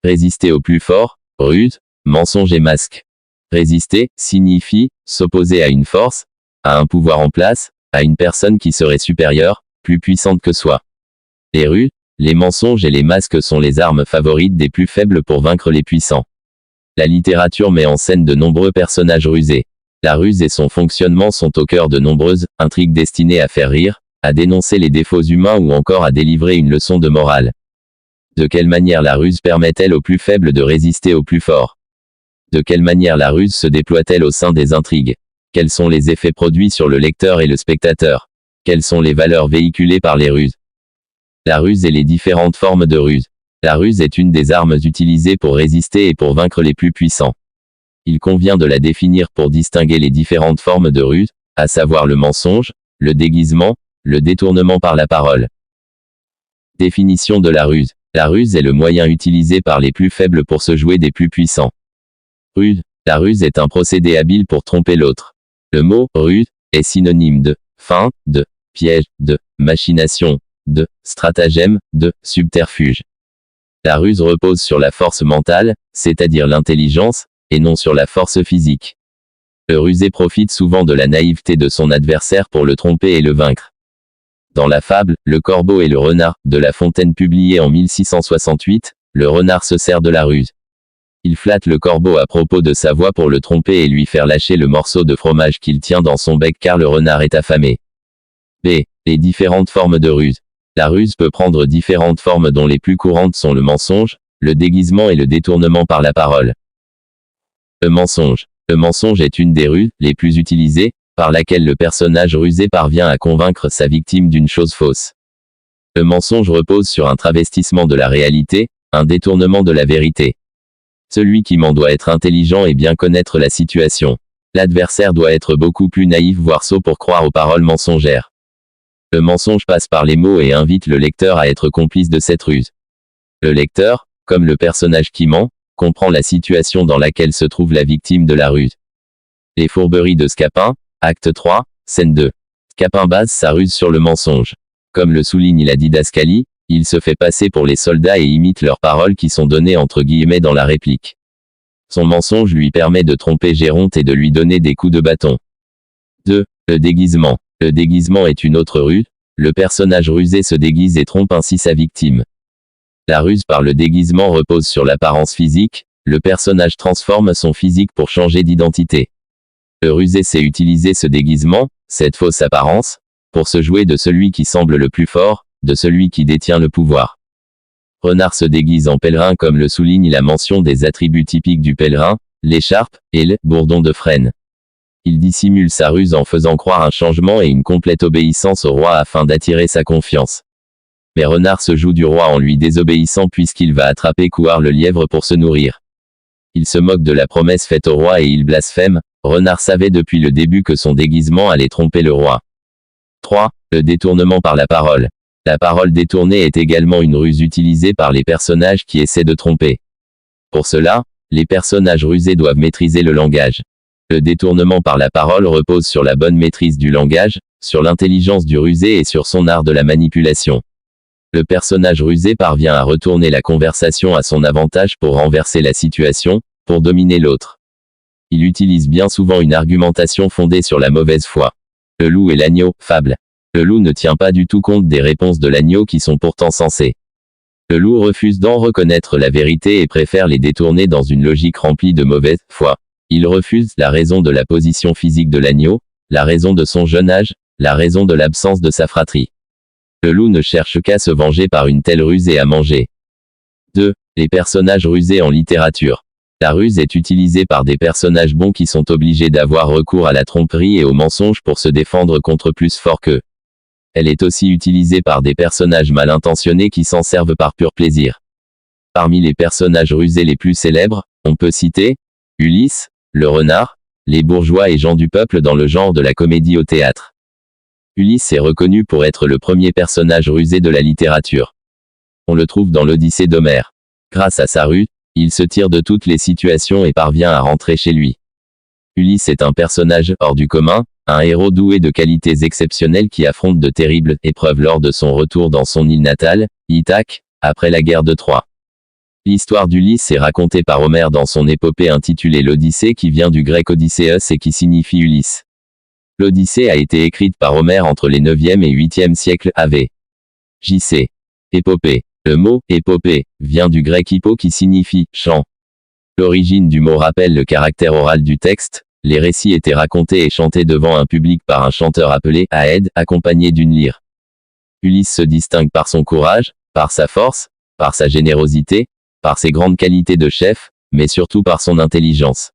Résister au plus fort, ruse, mensonge et masque. Résister signifie s'opposer à une force, à un pouvoir en place, à une personne qui serait supérieure, plus puissante que soi. Les ruses, les mensonges et les masques sont les armes favorites des plus faibles pour vaincre les puissants. La littérature met en scène de nombreux personnages rusés. La ruse et son fonctionnement sont au cœur de nombreuses intrigues destinées à faire rire, à dénoncer les défauts humains ou encore à délivrer une leçon de morale. De quelle manière la ruse permet-elle aux plus faibles de résister aux plus forts? De quelle manière la ruse se déploie-t-elle au sein des intrigues? Quels sont les effets produits sur le lecteur et le spectateur? Quelles sont les valeurs véhiculées par les ruses? La ruse et les différentes formes de ruse. La ruse est une des armes utilisées pour résister et pour vaincre les plus puissants. Il convient de la définir pour distinguer les différentes formes de ruse, à savoir le mensonge, le déguisement, le détournement par la parole. Définition de la ruse. La ruse est le moyen utilisé par les plus faibles pour se jouer des plus puissants. Ruse. La ruse est un procédé habile pour tromper l'autre. Le mot « ruse » est synonyme de « feinte », de « piège », de « machination », de « stratagème », de « subterfuge ». La ruse repose sur la force mentale, c'est-à-dire l'intelligence, et non sur la force physique. Le rusé profite souvent de la naïveté de son adversaire pour le tromper et le vaincre. Dans la fable « Le corbeau et le renard » de La Fontaine publiée en 1668, le renard se sert de la ruse. Il flatte le corbeau à propos de sa voix pour le tromper et lui faire lâcher le morceau de fromage qu'il tient dans son bec car le renard est affamé. B. Les différentes formes de ruse. La ruse peut prendre différentes formes dont les plus courantes sont le mensonge, le déguisement et le détournement par la parole. Le mensonge. Le mensonge est une des ruses les plus utilisées, par laquelle le personnage rusé parvient à convaincre sa victime d'une chose fausse. Le mensonge repose sur un travestissement de la réalité, un détournement de la vérité. Celui qui ment doit être intelligent et bien connaître la situation. L'adversaire doit être beaucoup plus naïf voire sot pour croire aux paroles mensongères. Le mensonge passe par les mots et invite le lecteur à être complice de cette ruse. Le lecteur, comme le personnage qui ment, comprend la situation dans laquelle se trouve la victime de la ruse. Les fourberies de Scapin, acte 3, scène 2. Scapin base sa ruse sur le mensonge. Comme le souligne la didascalie, il se fait passer pour les soldats et imite leurs paroles qui sont données entre guillemets dans la réplique. Son mensonge lui permet de tromper Géronte et de lui donner des coups de bâton. 2. Le déguisement. Le déguisement est une autre ruse. Le personnage rusé se déguise et trompe ainsi sa victime. La ruse par le déguisement repose sur l'apparence physique. Le personnage transforme son physique pour changer d'identité. Le rusé sait utiliser ce déguisement, cette fausse apparence, pour se jouer de celui qui semble le plus fort, de celui qui détient le pouvoir. Renard se déguise en pèlerin comme le souligne la mention des attributs typiques du pèlerin, l'écharpe, et le bourdon de frêne. Il dissimule sa ruse en faisant croire un changement et une complète obéissance au roi afin d'attirer sa confiance. Mais Renard se joue du roi en lui désobéissant puisqu'il va attraper Couard le lièvre pour se nourrir. Il se moque de la promesse faite au roi et il blasphème. Renard savait depuis le début que son déguisement allait tromper le roi. 3. Le détournement par la parole. La parole détournée est également une ruse utilisée par les personnages qui essaient de tromper. Pour cela, les personnages rusés doivent maîtriser le langage. Le détournement par la parole repose sur la bonne maîtrise du langage, sur l'intelligence du rusé et sur son art de la manipulation. Le personnage rusé parvient à retourner la conversation à son avantage pour renverser la situation, pour dominer l'autre. Il utilise bien souvent une argumentation fondée sur la mauvaise foi. Le loup et l'agneau, fable. Le loup ne tient pas du tout compte des réponses de l'agneau qui sont pourtant sensées. Le loup refuse d'en reconnaître la vérité et préfère les détourner dans une logique remplie de mauvaise foi. Il refuse la raison de la position physique de l'agneau, la raison de son jeune âge, la raison de l'absence de sa fratrie. Le loup ne cherche qu'à se venger par une telle ruse et à manger. 2. Les personnages rusés en littérature. La ruse est utilisée par des personnages bons qui sont obligés d'avoir recours à la tromperie et au mensonge pour se défendre contre plus fort qu'eux. Elle est aussi utilisée par des personnages mal intentionnés qui s'en servent par pur plaisir. Parmi les personnages rusés les plus célèbres, on peut citer Ulysse, le renard, les bourgeois et gens du peuple dans le genre de la comédie au théâtre. Ulysse est reconnu pour être le premier personnage rusé de la littérature. On le trouve dans l'Odyssée d'Homère. Grâce à sa ruse, il se tire de toutes les situations et parvient à rentrer chez lui. Ulysse est un personnage hors du commun, un héros doué de qualités exceptionnelles qui affronte de terribles épreuves lors de son retour dans son île natale, Ithaque, après la guerre de Troie. L'histoire d'Ulysse est racontée par Homère dans son épopée intitulée l'Odyssée qui vient du grec Odysseus et qui signifie Ulysse. L'Odyssée a été écrite par Homère entre les 9e et 8e siècles AV. JC. Épopée. Le mot « épopée » vient du grec hippo qui signifie « chant ». L'origine du mot rappelle le caractère oral du texte. Les récits étaient racontés et chantés devant un public par un chanteur appelé Aède, accompagné d'une lyre. Ulysse se distingue par son courage, par sa force, par sa générosité, par ses grandes qualités de chef, mais surtout par son intelligence.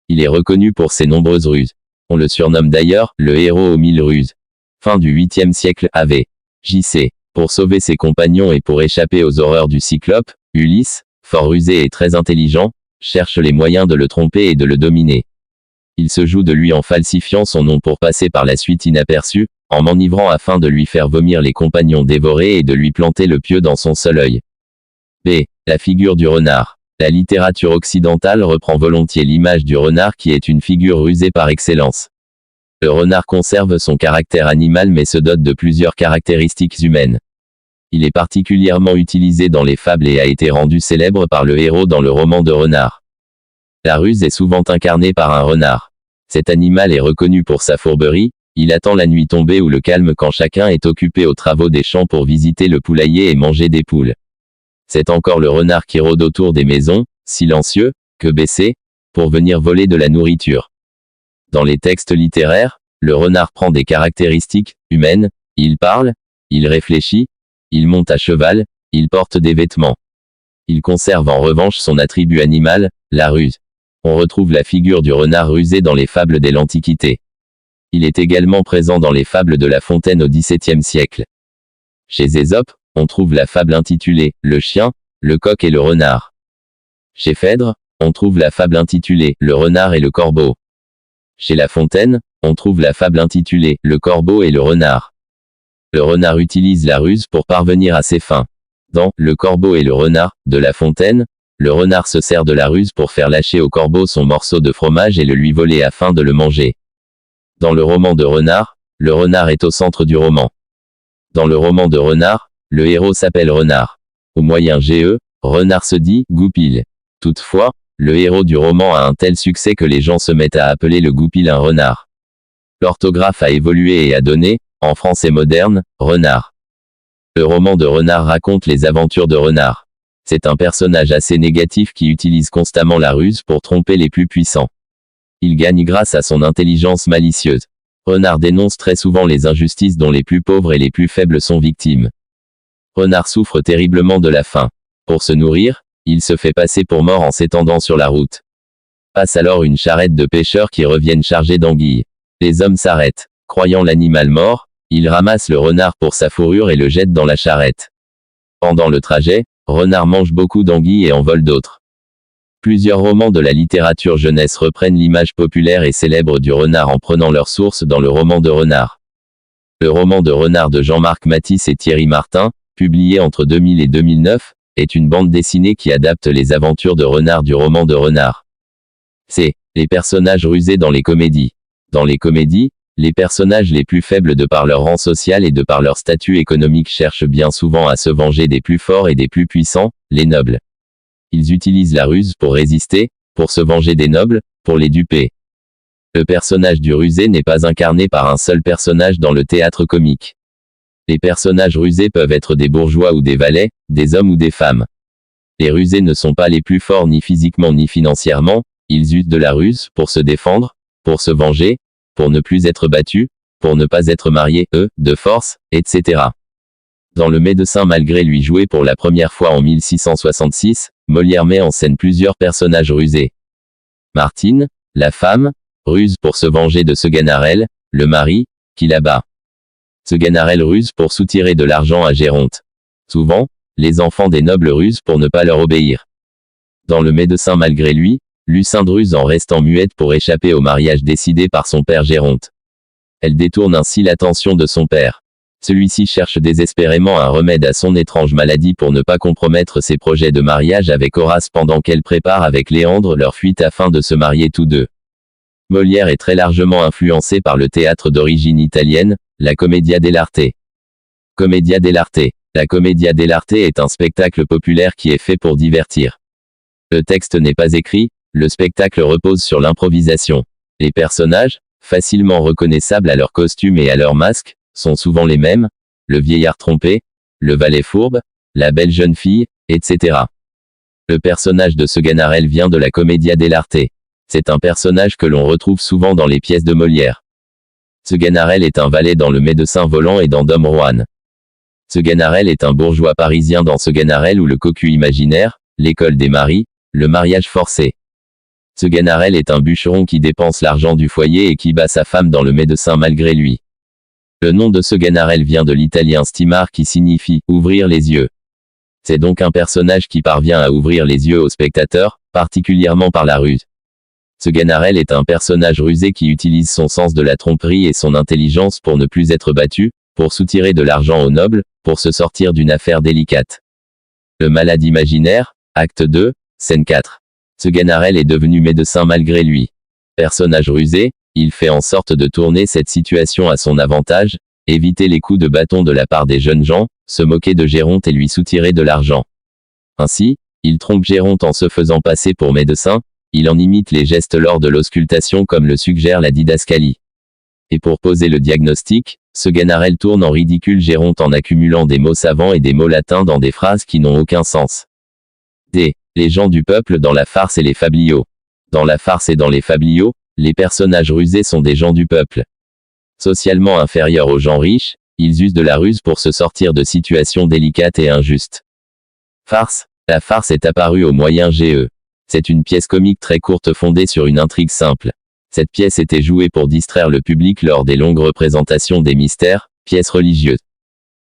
Il est reconnu pour ses nombreuses ruses. On le surnomme d'ailleurs le héros aux 1000 ruses. Fin du 8e siècle AV. JC. Pour sauver ses compagnons et pour échapper aux horreurs du Cyclope, Ulysse, fort rusé et très intelligent, cherche les moyens de le tromper et de le dominer. Il se joue de lui en falsifiant son nom pour passer par la suite inaperçu, en m'enivrant afin de lui faire vomir les compagnons dévorés et de lui planter le pieu dans son seul œil. B. La figure du renard. La littérature occidentale reprend volontiers l'image du renard qui est une figure rusée par excellence. Le renard conserve son caractère animal mais se dote de plusieurs caractéristiques humaines. Il est particulièrement utilisé dans les fables et a été rendu célèbre par le héros dans le roman de Renard. La ruse est souvent incarnée par un renard. Cet animal est reconnu pour sa fourberie, il attend la nuit tombée ou le calme quand chacun est occupé aux travaux des champs pour visiter le poulailler et manger des poules. C'est encore le renard qui rôde autour des maisons, silencieux, que baissé, pour venir voler de la nourriture. Dans les textes littéraires, le renard prend des caractéristiques humaines, il parle, il réfléchit, il monte à cheval, il porte des vêtements. Il conserve en revanche son attribut animal, la ruse. On retrouve la figure du renard rusé dans les fables dès l'Antiquité. Il est également présent dans les fables de La Fontaine au XVIIe siècle. Chez Ésope, on trouve la fable intitulée « Le chien, le coq et le renard ». Chez Phèdre, on trouve la fable intitulée « Le renard et le corbeau ». Chez La Fontaine, on trouve la fable intitulée « Le corbeau et le renard ». Le renard utilise la ruse pour parvenir à ses fins. Dans « Le corbeau et le renard » de La Fontaine, le renard se sert de la ruse pour faire lâcher au corbeau son morceau de fromage et le lui voler afin de le manger. Dans le roman de Renard, le renard est au centre du roman. Dans le roman de Renard, le héros s'appelle Renard. Au moyen GE, Renard se dit « Goupil ». Toutefois, le héros du roman a un tel succès que les gens se mettent à appeler le Goupil un renard. L'orthographe a évolué et a donné, en français moderne, Renard. Le roman de Renard raconte les aventures de Renard. C'est un personnage assez négatif qui utilise constamment la ruse pour tromper les plus puissants. Il gagne grâce à son intelligence malicieuse. Renard dénonce très souvent les injustices dont les plus pauvres et les plus faibles sont victimes. Renard souffre terriblement de la faim. Pour se nourrir, il se fait passer pour mort en s'étendant sur la route. Passe alors une charrette de pêcheurs qui reviennent chargés d'anguilles. Les hommes s'arrêtent. Croyant l'animal mort, ils ramassent le renard pour sa fourrure et le jettent dans la charrette. Pendant le trajet, Renard mange beaucoup d'anguilles et en vole d'autres. Plusieurs romans de la littérature jeunesse reprennent l'image populaire et célèbre du renard en prenant leur source dans le roman de Renard. Le roman de Renard de Jean-Marc Matisse et Thierry Martin, publié entre 2000 et 2009, est une bande dessinée qui adapte les aventures de Renard du roman de Renard. C'est les personnages rusés dans les comédies. Dans les comédies, les personnages les plus faibles de par leur rang social et de par leur statut économique cherchent bien souvent à se venger des plus forts et des plus puissants, les nobles. Ils utilisent la ruse pour résister, pour se venger des nobles, pour les duper. Le personnage du rusé n'est pas incarné par un seul personnage dans le théâtre comique. Les personnages rusés peuvent être des bourgeois ou des valets, des hommes ou des femmes. Les rusés ne sont pas les plus forts ni physiquement ni financièrement, ils usent de la ruse pour se défendre, pour se venger, pour ne plus être battus, pour ne pas être mariés, de force, etc. Dans Le Médecin malgré lui joué pour la première fois en 1666, Molière met en scène plusieurs personnages rusés. Martine, la femme, ruse pour se venger de Sganarelle, le mari, qui la bat. Sganarelle ruse pour soutirer de l'argent à Géronte. Souvent, les enfants des nobles rusent pour ne pas leur obéir. Dans Le Médecin malgré lui, Lucinde ruse en restant muette pour échapper au mariage décidé par son père Géronte. Elle détourne ainsi l'attention de son père. Celui-ci cherche désespérément un remède à son étrange maladie pour ne pas compromettre ses projets de mariage avec Horace pendant qu'elle prépare avec Léandre leur fuite afin de se marier tous deux. Molière est très largement influencé par le théâtre d'origine italienne, la Commedia dell'arte. Commedia dell'arte. La commedia dell'arte est un spectacle populaire qui est fait pour divertir. Le texte n'est pas écrit, le spectacle repose sur l'improvisation. Les personnages, facilement reconnaissables à leur costume et à leur masque, sont souvent les mêmes, le vieillard trompé, le valet fourbe, la belle jeune fille, etc. Le personnage de Sganarelle vient de la commedia dell'arte. C'est un personnage que l'on retrouve souvent dans les pièces de Molière. Sganarelle est un valet dans Le Médecin volant et dans Dom Juan. Sganarelle est un bourgeois parisien dans Sganarelle ou le cocu imaginaire, l'école des maris, le mariage forcé. Sganarelle est un bûcheron qui dépense l'argent du foyer et qui bat sa femme dans Le Médecin malgré lui. Le nom de Sganarelle vient de l'italien stimar qui signifie « ouvrir les yeux ». C'est donc un personnage qui parvient à ouvrir les yeux au spectateur, particulièrement par la ruse. Sganarelle est un personnage rusé qui utilise son sens de la tromperie et son intelligence pour ne plus être battu, pour soutirer de l'argent aux nobles, pour se sortir d'une affaire délicate. Le malade imaginaire, acte 2, scène 4. Sganarelle est devenu médecin malgré lui. Personnage rusé, il fait en sorte de tourner cette situation à son avantage, éviter les coups de bâton de la part des jeunes gens, se moquer de Géronte et lui soutirer de l'argent. Ainsi, il trompe Géronte en se faisant passer pour médecin, il en imite les gestes lors de l'auscultation comme le suggère la didascalie. Et pour poser le diagnostic, Sganarelle tourne en ridicule Géronte en accumulant des mots savants et des mots latins dans des phrases qui n'ont aucun sens. D. Les gens du peuple dans la farce et les fabliaux. Dans la farce et dans les fabliaux, les personnages rusés sont des gens du peuple. Socialement inférieurs aux gens riches, ils usent de la ruse pour se sortir de situations délicates et injustes. Farce. La farce est apparue au moyen GE. C'est une pièce comique très courte fondée sur une intrigue simple. Cette pièce était jouée pour distraire le public lors des longues représentations des mystères, pièces religieuses.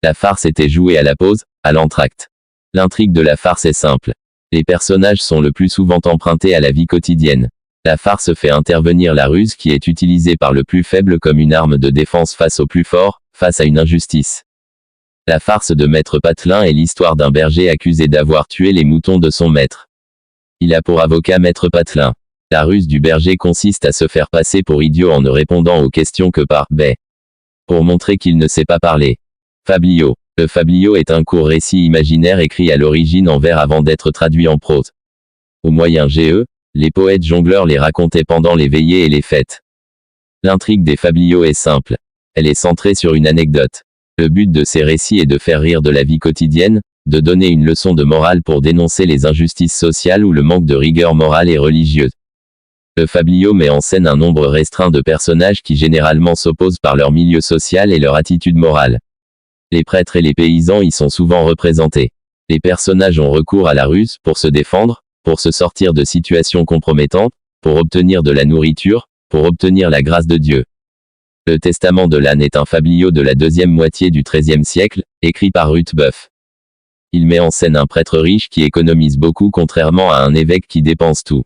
La farce était jouée à la pause, à l'entracte. L'intrigue de la farce est simple. Les personnages sont le plus souvent empruntés à la vie quotidienne. La farce fait intervenir la ruse qui est utilisée par le plus faible comme une arme de défense face au plus fort, face à une injustice. La farce de Maître Patelin est l'histoire d'un berger accusé d'avoir tué les moutons de son maître. Il a pour avocat Maître Patelin. La ruse du berger consiste à se faire passer pour idiot en ne répondant aux questions que par « beh » pour montrer qu'il ne sait pas parler. Fabliau. Le fabliau est un court récit imaginaire écrit à l'origine en vers avant d'être traduit en prose. Au moyen GE, les poètes jongleurs les racontaient pendant les veillées et les fêtes. L'intrigue des fabliaux est simple. Elle est centrée sur une anecdote. Le but de ces récits est de faire rire de la vie quotidienne, de donner une leçon de morale pour dénoncer les injustices sociales ou le manque de rigueur morale et religieuse. Le fabliau met en scène un nombre restreint de personnages qui généralement s'opposent par leur milieu social et leur attitude morale. Les prêtres et les paysans y sont souvent représentés. Les personnages ont recours à la ruse pour se défendre, pour se sortir de situations compromettantes, pour obtenir de la nourriture, pour obtenir la grâce de Dieu. Le Testament de l'âne est un fabliau de la deuxième moitié du XIIIe siècle, écrit par Rutebeuf. Il met en scène un prêtre riche qui économise beaucoup contrairement à un évêque qui dépense tout.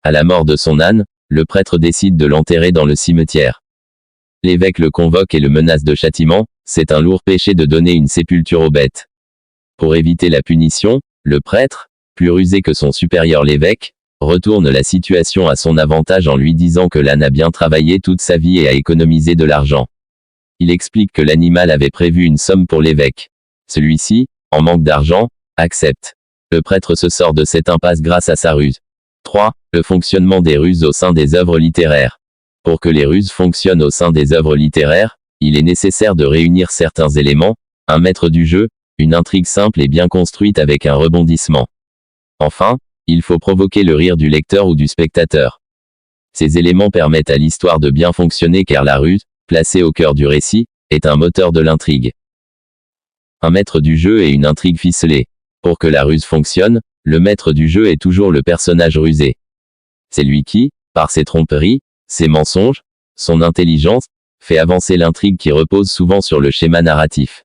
À la mort de son âne, le prêtre décide de l'enterrer dans le cimetière. L'évêque le convoque et le menace de châtiment, c'est un lourd péché de donner une sépulture aux bêtes. Pour éviter la punition, le prêtre, plus rusé que son supérieur l'évêque, retourne la situation à son avantage en lui disant que l'âne a bien travaillé toute sa vie et a économisé de l'argent. Il explique que l'animal avait prévu une somme pour l'évêque. Celui-ci, en manque d'argent, accepte. Le prêtre se sort de cette impasse grâce à sa ruse. 3. Le fonctionnement des ruses au sein des œuvres littéraires. Pour que les ruses fonctionnent au sein des œuvres littéraires, il est nécessaire de réunir certains éléments, un maître du jeu, une intrigue simple et bien construite avec un rebondissement. Enfin, il faut provoquer le rire du lecteur ou du spectateur. Ces éléments permettent à l'histoire de bien fonctionner car la ruse, placée au cœur du récit, est un moteur de l'intrigue. Un maître du jeu et une intrigue ficelée. Pour que la ruse fonctionne, le maître du jeu est toujours le personnage rusé. C'est lui qui, par ses tromperies, ses mensonges, son intelligence, fait avancer l'intrigue qui repose souvent sur le schéma narratif.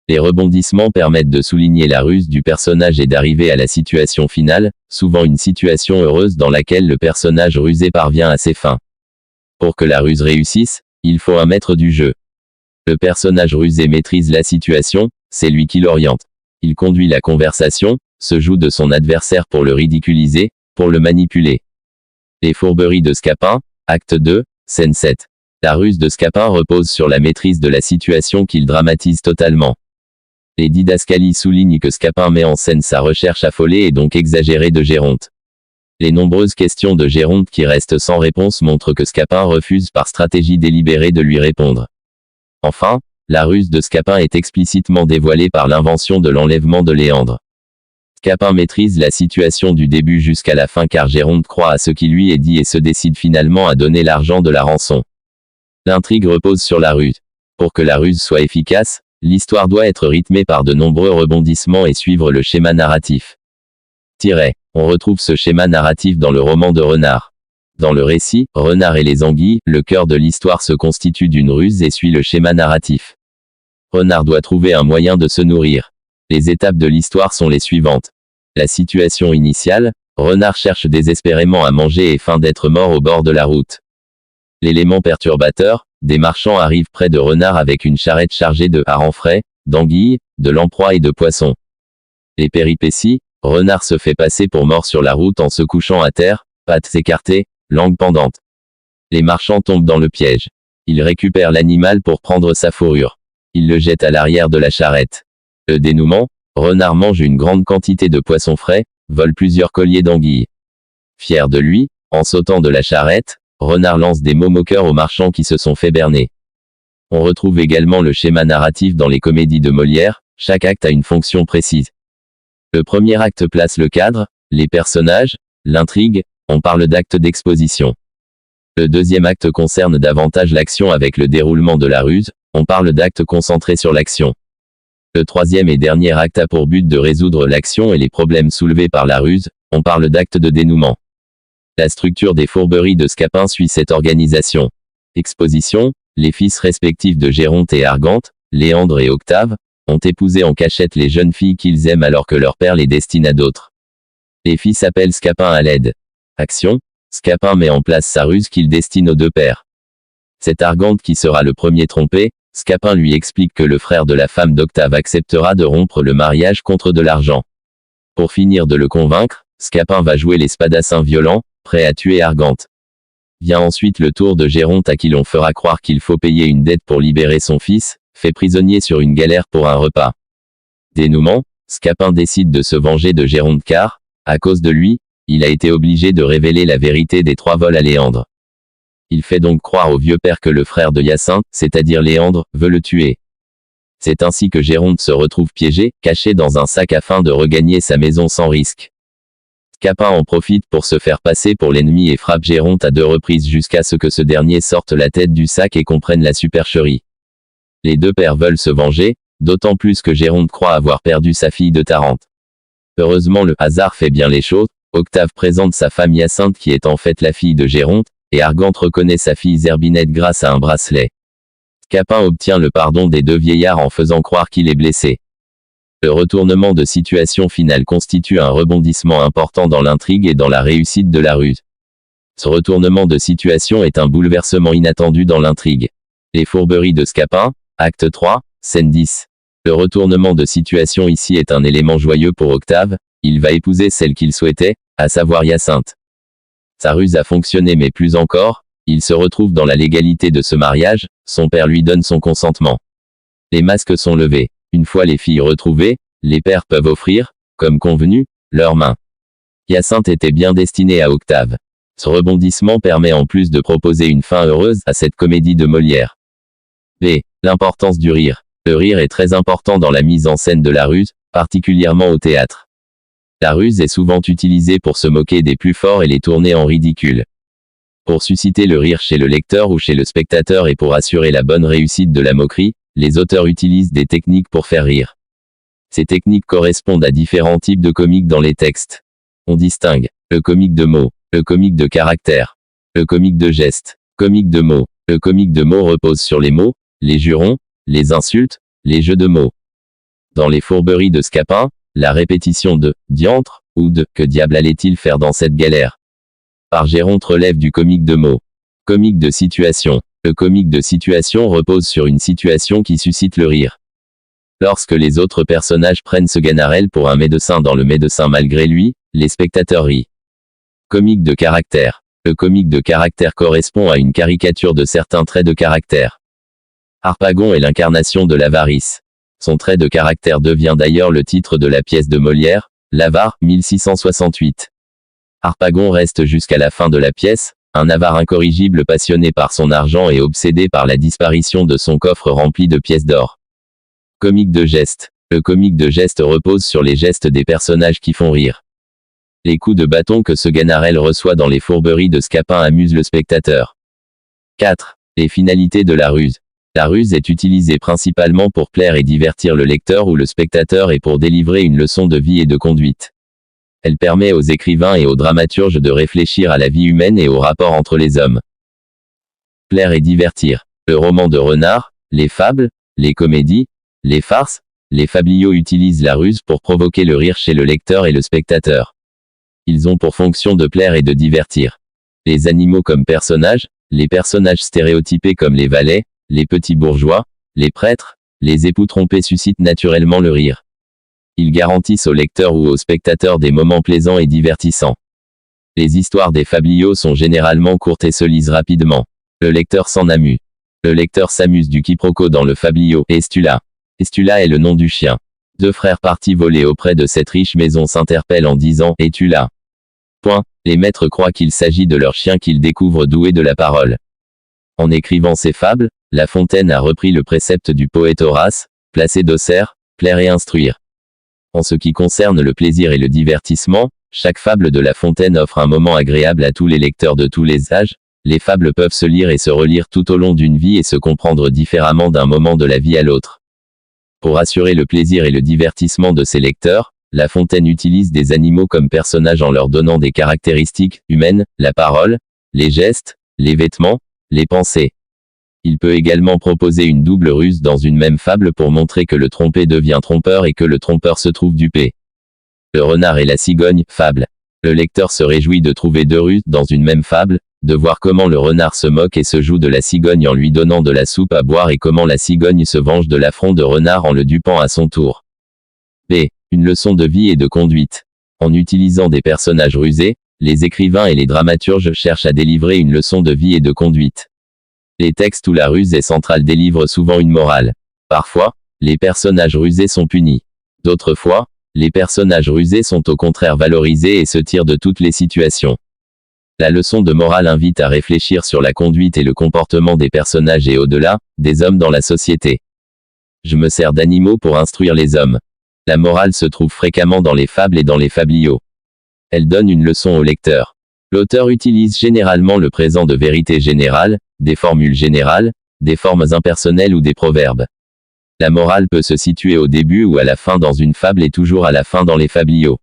Les rebondissements permettent de souligner la ruse du personnage et d'arriver à la situation finale, souvent une situation heureuse dans laquelle le personnage rusé parvient à ses fins. Pour que la ruse réussisse, il faut un maître du jeu. Le personnage rusé maîtrise la situation, c'est lui qui l'oriente. Il conduit la conversation, se joue de son adversaire pour le ridiculiser, pour le manipuler. Les fourberies de Scapin, acte 2, scène 7. La ruse de Scapin repose sur la maîtrise de la situation qu'il dramatise totalement. Les didascalies soulignent que Scapin met en scène sa recherche affolée et donc exagérée de Géronte. Les nombreuses questions de Géronte qui restent sans réponse montrent que Scapin refuse par stratégie délibérée de lui répondre. Enfin, la ruse de Scapin est explicitement dévoilée par l'invention de l'enlèvement de Léandre. Scapin maîtrise la situation du début jusqu'à la fin car Géronte croit à ce qui lui est dit et se décide finalement à donner l'argent de la rançon. L'intrigue repose sur la ruse. Pour que la ruse soit efficace, l'histoire doit être rythmée par de nombreux rebondissements et suivre le schéma narratif. On retrouve ce schéma narratif dans le roman de Renard. Dans le récit, Renard et les anguilles, le cœur de l'histoire se constitue d'une ruse et suit le schéma narratif. Renard doit trouver un moyen de se nourrir. Les étapes de l'histoire sont les suivantes. La situation initiale, Renard cherche désespérément à manger et feint d'être mort au bord de la route. L'élément perturbateur, des marchands arrivent près de Renard avec une charrette chargée de harengs frais, d'anguilles, de lamproies et de poissons. Les péripéties, Renard se fait passer pour mort sur la route en se couchant à terre, pattes écartées, langue pendante. Les marchands tombent dans le piège. Ils récupèrent l'animal pour prendre sa fourrure. Ils le jettent à l'arrière de la charrette. Le dénouement, Renard mange une grande quantité de poissons frais, vole plusieurs colliers d'anguilles. Fier de lui, en sautant de la charrette, Renard lance des mots moqueurs aux marchands qui se sont fait berner. On retrouve également le schéma narratif dans les comédies de Molière, chaque acte a une fonction précise. Le premier acte place le cadre, les personnages, l'intrigue, on parle d'acte d'exposition. Le deuxième acte concerne davantage l'action avec le déroulement de la ruse, on parle d'acte concentré sur l'action. Le troisième et dernier acte a pour but de résoudre l'action et les problèmes soulevés par la ruse, on parle d'acte de dénouement. La structure des fourberies de Scapin suit cette organisation. Exposition, les fils respectifs de Géronte et Argante, Léandre et Octave, ont épousé en cachette les jeunes filles qu'ils aiment alors que leur père les destine à d'autres. Les fils appellent Scapin à l'aide. Action, Scapin met en place sa ruse qu'il destine aux deux pères. C'est Argante qui sera le premier trompé, Scapin lui explique que le frère de la femme d'Octave acceptera de rompre le mariage contre de l'argent. Pour finir de le convaincre, Scapin va jouer les spadassins violents, prêt à tuer Argante. Vient ensuite le tour de Géronte à qui l'on fera croire qu'il faut payer une dette pour libérer son fils, fait prisonnier sur une galère pour un repas. Dénouement, Scapin décide de se venger de Géronte car, à cause de lui, il a été obligé de révéler la vérité des 3 vols à Léandre. Il fait donc croire au vieux père que le frère de Hyacinthe, c'est-à-dire Léandre, veut le tuer. C'est ainsi que Géronte se retrouve piégé, caché dans un sac afin de regagner sa maison sans risque. Scapin en profite pour se faire passer pour l'ennemi et frappe Géronte à 2 reprises jusqu'à ce que ce dernier sorte la tête du sac et comprenne la supercherie. Les deux pères veulent se venger, d'autant plus que Géronte croit avoir perdu sa fille de Tarente. Heureusement le hasard fait bien les choses, Octave présente sa femme Hyacinthe qui est en fait la fille de Géronte, et Argante reconnaît sa fille Zerbinette grâce à un bracelet. Scapin obtient le pardon des 2 vieillards en faisant croire qu'il est blessé. Le retournement de situation finale constitue un rebondissement important dans l'intrigue et dans la réussite de la ruse. Ce retournement de situation est un bouleversement inattendu dans l'intrigue. Les fourberies de Scapin, acte 3, scène 10. Le retournement de situation ici est un élément joyeux pour Octave, il va épouser celle qu'il souhaitait, à savoir Hyacinthe. Sa ruse a fonctionné mais plus encore, il se retrouve dans la légalité de ce mariage, son père lui donne son consentement. Les masques sont levés. Une fois les filles retrouvées, les pères peuvent offrir, comme convenu, leurs mains. Hyacinthe était bien destinée à Octave. Ce rebondissement permet en plus de proposer une fin heureuse à cette comédie de Molière. B. L'importance du rire. Le rire est très important dans la mise en scène de la ruse, particulièrement au théâtre. La ruse est souvent utilisée pour se moquer des plus forts et les tourner en ridicule. Pour susciter le rire chez le lecteur ou chez le spectateur et pour assurer la bonne réussite de la moquerie, les auteurs utilisent des techniques pour faire rire. Ces techniques correspondent à différents types de comiques dans les textes. On distingue le comique de mots, le comique de caractère, le comique de geste, comique de mots. Le comique de mots repose sur les mots, les jurons, les insultes, les jeux de mots. Dans les fourberies de Scapin, la répétition de « diantre » ou de « que diable allait-il faire dans cette galère » par Géronte relève du comique de mots. Comique de situation. Le comique de situation repose sur une situation qui suscite le rire. Lorsque les autres personnages prennent ce Ganarelle pour un médecin dans le médecin malgré lui, les spectateurs rient. Comique de caractère. Le comique de caractère correspond à une caricature de certains traits de caractère. Harpagon est l'incarnation de l'avarice. Son trait de caractère devient d'ailleurs le titre de la pièce de Molière, l'avare, 1668. Harpagon reste jusqu'à la fin de la pièce, un avare incorrigible passionné par son argent et obsédé par la disparition de son coffre rempli de pièces d'or. Comique de geste. Le comique de geste repose sur les gestes des personnages qui font rire. Les coups de bâton que ce Ganarelle reçoit dans les fourberies de Scapin amusent le spectateur. 4. Les finalités de la ruse. La ruse est utilisée principalement pour plaire et divertir le lecteur ou le spectateur et pour délivrer une leçon de vie et de conduite. Elle permet aux écrivains et aux dramaturges de réfléchir à la vie humaine et aux rapports entre les hommes. Plaire et divertir. Le roman de Renard, les fables, les comédies, les farces, les fabliaux utilisent la ruse pour provoquer le rire chez le lecteur et le spectateur. Ils ont pour fonction de plaire et de divertir. Les animaux comme personnages, les personnages stéréotypés comme les valets, les petits bourgeois, les prêtres, les époux trompés suscitent naturellement le rire. Ils garantissent au lecteur ou au spectateur des moments plaisants et divertissants. Les histoires des fabliaux sont généralement courtes et se lisent rapidement. Le lecteur s'en amuse. Le lecteur s'amuse du quiproquo dans le fabliau Estula. Estula est le nom du chien. Deux frères partis voler auprès de cette riche maison s'interpellent en disant « Es-tu là ?» Les maîtres croient qu'il s'agit de leur chien qu'ils découvrent doué de la parole. En écrivant ces fables, La Fontaine a repris le précepte du poète Horace, placer d'Auxerre, plaire et instruire. En ce qui concerne le plaisir et le divertissement, chaque fable de La Fontaine offre un moment agréable à tous les lecteurs de tous les âges. Les fables peuvent se lire et se relire tout au long d'une vie et se comprendre différemment d'un moment de la vie à l'autre. Pour assurer le plaisir et le divertissement de ses lecteurs, La Fontaine utilise des animaux comme personnages en leur donnant des caractéristiques humaines, la parole, les gestes, les vêtements, les pensées. Il peut également proposer une double ruse dans une même fable pour montrer que le trompé devient trompeur et que le trompeur se trouve dupé. Le renard et la cigogne, fable. Le lecteur se réjouit de trouver deux ruses dans une même fable, de voir comment le renard se moque et se joue de la cigogne en lui donnant de la soupe à boire et comment la cigogne se venge de l'affront de renard en le dupant à son tour. B. Une leçon de vie et de conduite. En utilisant des personnages rusés, les écrivains et les dramaturges cherchent à délivrer une leçon de vie et de conduite. Les textes où la ruse est centrale délivrent souvent une morale. Parfois, les personnages rusés sont punis. D'autres fois, les personnages rusés sont au contraire valorisés et se tirent de toutes les situations. La leçon de morale invite à réfléchir sur la conduite et le comportement des personnages et au-delà, des hommes dans la société. Je me sers d'animaux pour instruire les hommes. La morale se trouve fréquemment dans les fables et dans les fabliaux. Elle donne une leçon au lecteur. L'auteur utilise généralement le présent de vérité générale, des formules générales, des formes impersonnelles ou des proverbes. La morale peut se situer au début ou à la fin dans une fable et toujours à la fin dans les fabliaux.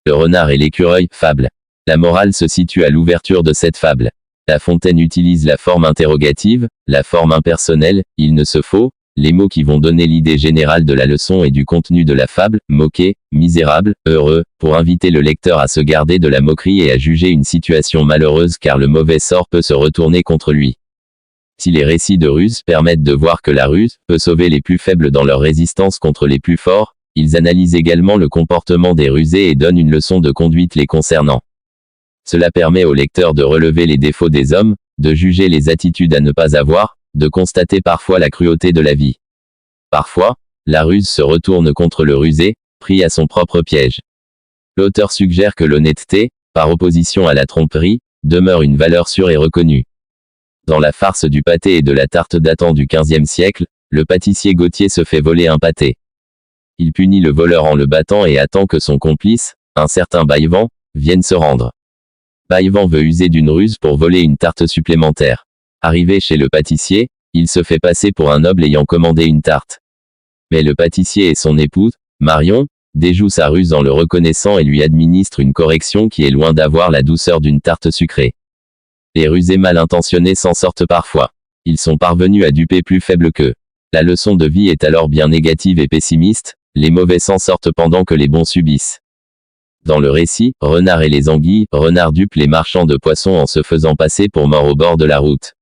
Le renard et l'écureuil, fable. La morale se situe à l'ouverture de cette fable. La Fontaine utilise la forme interrogative, la forme impersonnelle, il ne se faut, les mots qui vont donner l'idée générale de la leçon et du contenu de la fable, moqué, misérable, heureux, pour inviter le lecteur à se garder de la moquerie et à juger une situation malheureuse car le mauvais sort peut se retourner contre lui. Si les récits de ruse permettent de voir que la ruse peut sauver les plus faibles dans leur résistance contre les plus forts, ils analysent également le comportement des rusés et donnent une leçon de conduite les concernant. Cela permet au lecteur de relever les défauts des hommes, de juger les attitudes à ne pas avoir, de constater parfois la cruauté de la vie. Parfois, la ruse se retourne contre le rusé, pris à son propre piège. L'auteur suggère que l'honnêteté, par opposition à la tromperie, demeure une valeur sûre et reconnue. Dans la farce du pâté et de la tarte datant du XVe siècle, le pâtissier Gautier se fait voler un pâté. Il punit le voleur en le battant et attend que son complice, un certain Baillevent, vienne se rendre. Baillevent veut user d'une ruse pour voler une tarte supplémentaire. Arrivé chez le pâtissier, il se fait passer pour un noble ayant commandé une tarte. Mais le pâtissier et son épouse, Marion, déjouent sa ruse en le reconnaissant et lui administrent une correction qui est loin d'avoir la douceur d'une tarte sucrée. Les rusés mal intentionnés s'en sortent parfois. Ils sont parvenus à duper plus faibles qu'eux. La leçon de vie est alors bien négative et pessimiste, les mauvais s'en sortent pendant que les bons subissent. Dans le récit, Renard et les anguilles, Renard dupe les marchands de poissons en se faisant passer pour morts au bord de la route.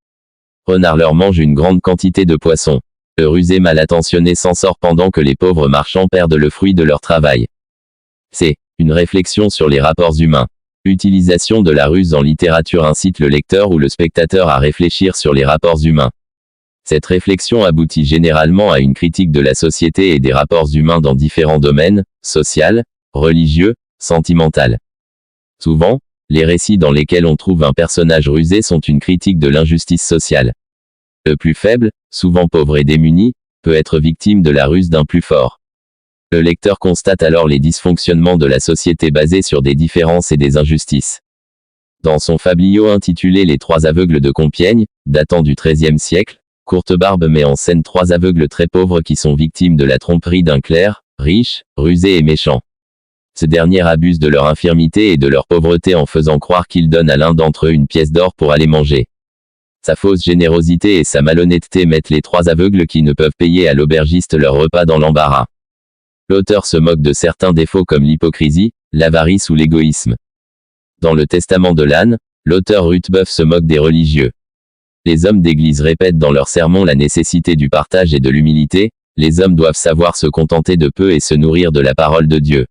Renard leur mange une grande quantité de poissons. Le rusé mal attentionné s'en sort pendant que les pauvres marchands perdent le fruit de leur travail. C'est une réflexion sur les rapports humains. L'utilisation de la ruse en littérature incite le lecteur ou le spectateur à réfléchir sur les rapports humains. Cette réflexion aboutit généralement à une critique de la société et des rapports humains dans différents domaines, social, religieux, sentimental. Souvent, les récits dans lesquels on trouve un personnage rusé sont une critique de l'injustice sociale. Le plus faible, souvent pauvre et démuni, peut être victime de la ruse d'un plus fort. Le lecteur constate alors les dysfonctionnements de la société basés sur des différences et des injustices. Dans son fabliau intitulé Les Trois aveugles de Compiègne, datant du XIIIe siècle, Courtebarbe met en scène trois aveugles très pauvres qui sont victimes de la tromperie d'un clerc, riche, rusé et méchant. Ce dernier abuse de leur infirmité et de leur pauvreté en faisant croire qu'il donne à l'un d'entre eux une pièce d'or pour aller manger. Sa fausse générosité et sa malhonnêteté mettent les trois aveugles qui ne peuvent payer à l'aubergiste leur repas dans l'embarras. L'auteur se moque de certains défauts comme l'hypocrisie, l'avarice ou l'égoïsme. Dans le Testament de l'âne, l'auteur Rutebeuf se moque des religieux. Les hommes d'église répètent dans leurs sermons la nécessité du partage et de l'humilité, les hommes doivent savoir se contenter de peu et se nourrir de la parole de Dieu.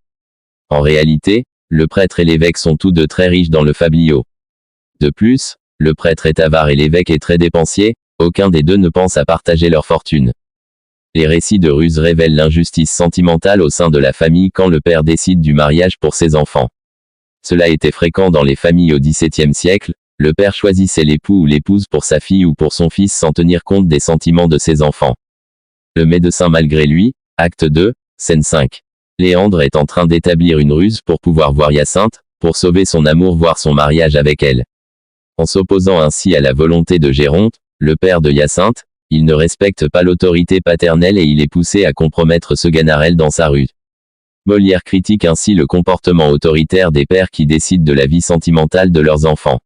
En réalité, le prêtre et l'évêque sont tous deux très riches dans le fabliau. De plus, le prêtre est avare et l'évêque est très dépensier, aucun des deux ne pense à partager leur fortune. Les récits de ruse révèlent l'injustice sentimentale au sein de la famille quand le père décide du mariage pour ses enfants. Cela était fréquent dans les familles au XVIIe siècle, le père choisissait l'époux ou l'épouse pour sa fille ou pour son fils sans tenir compte des sentiments de ses enfants. Le médecin malgré lui, acte 2, scène 5. Léandre est en train d'établir une ruse pour pouvoir voir Hyacinthe, pour sauver son amour voire son mariage avec elle. En s'opposant ainsi à la volonté de Géronte, le père de Hyacinthe, il ne respecte pas l'autorité paternelle et il est poussé à compromettre Sganarelle dans sa ruse. Molière critique ainsi le comportement autoritaire des pères qui décident de la vie sentimentale de leurs enfants.